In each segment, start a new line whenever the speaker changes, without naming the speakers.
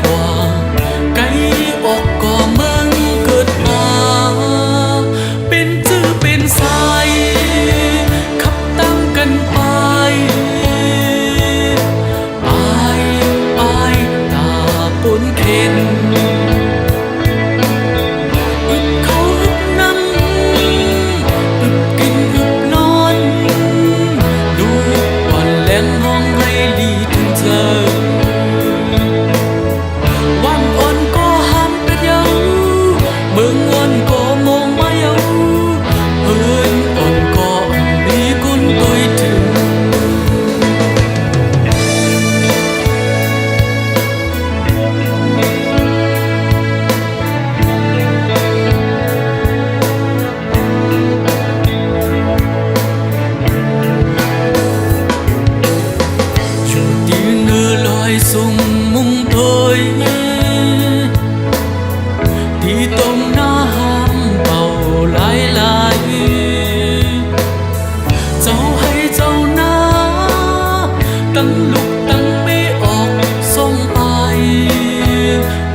กว่าไกลออกก็เมืองเกิดมาเป็นจื้อเป็นสายขับตามกันไปตาปนเข็นอึบเขาอึบน้ำอึบกินอึบนอนดูวันแรงห้องให้ลีถึงเธอวันอ่อนก็ห้ามเป็นเยาเมืองอ่อนก็มองมาเยาเฮินอ่อนก็มีกุนตุยถึงsung mung thôi thì tông na ham bầu lái lái cháu hay cháu na tăng lục tăng mê ọc sông ai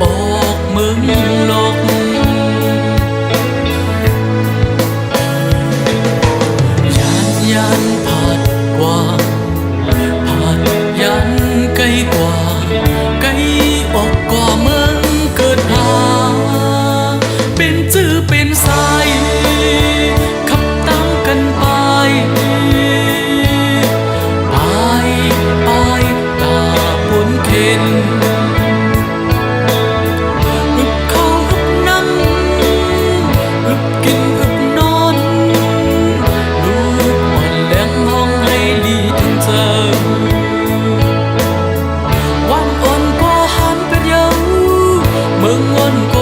ọc mương lọc yan yan phạt qua phạt yan cây quảไกลออกก็เมืองเกิดหาเป็นจื้อเป็นสายขับตามกันไปตาปนเข็นอึบเข้าอึบน้ำอึบกินอึบนอนลูกอ่อนแรงห้องให้ลีถึงเธอเมืองอ่อนก็